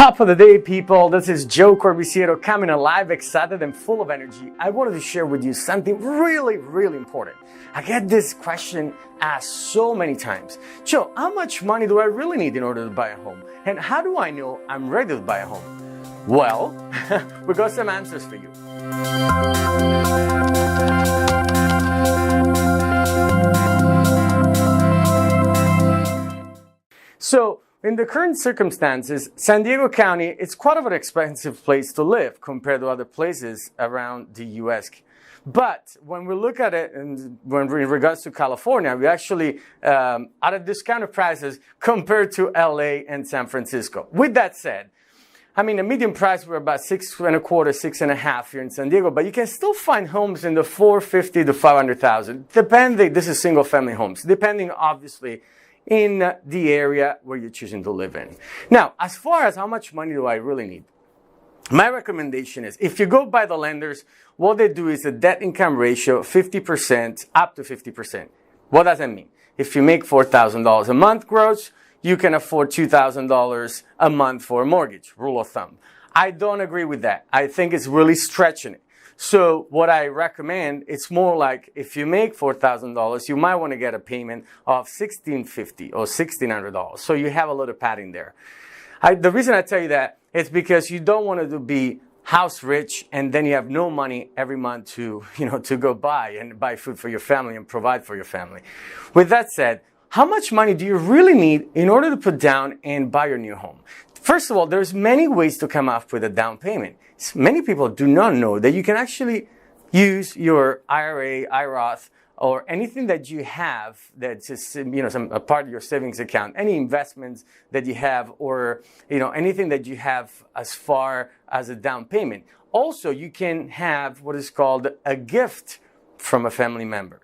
Top of the day, people. This is Joe Corbisiero coming alive, excited and full of energy. I wanted to share with you something really important. I get this question asked so many times. Joe, how much money do I really need in order to buy a home? And how do I know I'm ready to buy a home? Well, we got some answers for you. So, in the current circumstances, San Diego County is quite of an expensive place to live compared to other places around the U.S. But when we look at it, and when in regards to California, we actually at a discounted prices compared to L.A. and San Francisco. With that said, I mean, the median price we're about $6.25, $6.5 here in San Diego, but you can still find homes in the $450,000 to $500,000, depending. This is single-family homes, depending obviously in the area where you're choosing to live in. Now, as far as how much money do I really need? My recommendation is, if you go by the lenders, what they do is a debt-income ratio 50% up to 50%. What does that mean? If you make $4,000 a month gross, you can afford $2,000 a month for a mortgage, rule of thumb. I don't agree with that. I think it's really stretching it. So what I recommend, it's more like if you make $4,000, you might want to get a payment of $1,650 or $1,600. So you have a little padding there. The reason I tell you that is because you don't want to be house rich and then you have no money every month to go buy food for your family and provide for your family. With that said, how much money do you really need in order to put down and buy your new home? First of all, there's many ways to come up with a down payment. Many people do not know that you can actually use your IRA, IROth, or anything that you have that's just, a part of your savings account, any investments that you have, or anything that you have as far as a down payment. Also, you can have what is called a gift from a family member.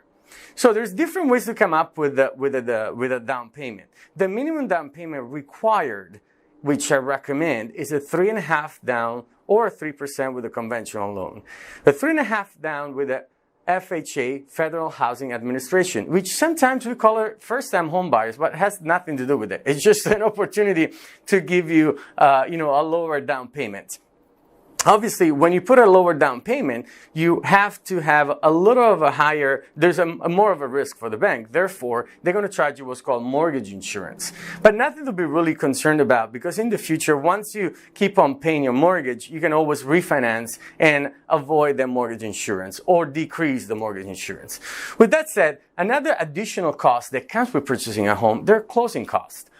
So there's different ways to come up with a down payment. The minimum down payment required, which I recommend, is a 3.5 down or 3% with a conventional loan. The 3.5 down with a FHA, Federal Housing Administration, which sometimes we call it first-time home buyers, but it has nothing to do with it. It's just an opportunity to give you, a lower down payment. Obviously, when you put a lower down payment, you have to have a little of a higher, there's a more of a risk for the bank. Therefore, they're going to charge you what's called mortgage insurance. But nothing to be really concerned about, because in the future, once you keep on paying your mortgage, you can always refinance and avoid the mortgage insurance or decrease the mortgage insurance. With that said, another additional cost that comes with purchasing a home, they're closing costs.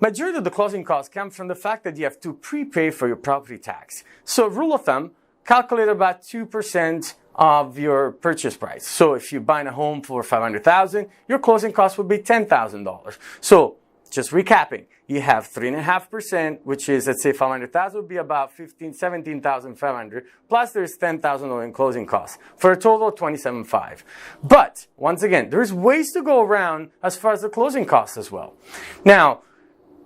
Majority of the closing costs come from the fact that you have to prepay for your property tax. So rule of thumb, calculate about 2% of your purchase price. So if you're buying a home for $500,000, your closing costs would be $10,000. So just recapping, you have 3.5%, which is, let's say $500,000 would be about $17,500, plus there's $10,000 in closing costs, for a total of $27,500. But once again, there's ways to go around as far as the closing costs as well. Now,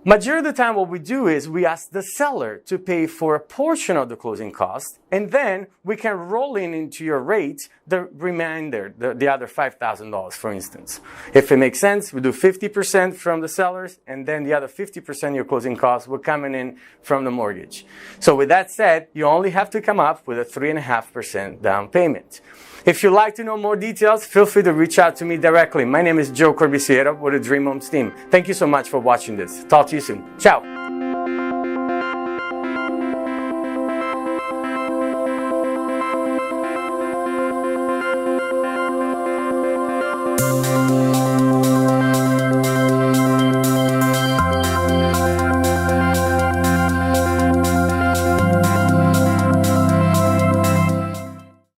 majority of the time, what we do is we ask the seller to pay for a portion of the closing cost, and then we can roll into your rate the remainder, the other $5,000, for instance. If it makes sense, we do 50% from the sellers, and then the other 50% of your closing costs will come in from the mortgage. So with that said, you only have to come up with a 3.5% down payment. If you'd like to know more details, feel free to reach out to me directly. My name is Joe Corbisiero with the Dream Homes team. Thank you so much for watching this. Talk to you soon. Ciao.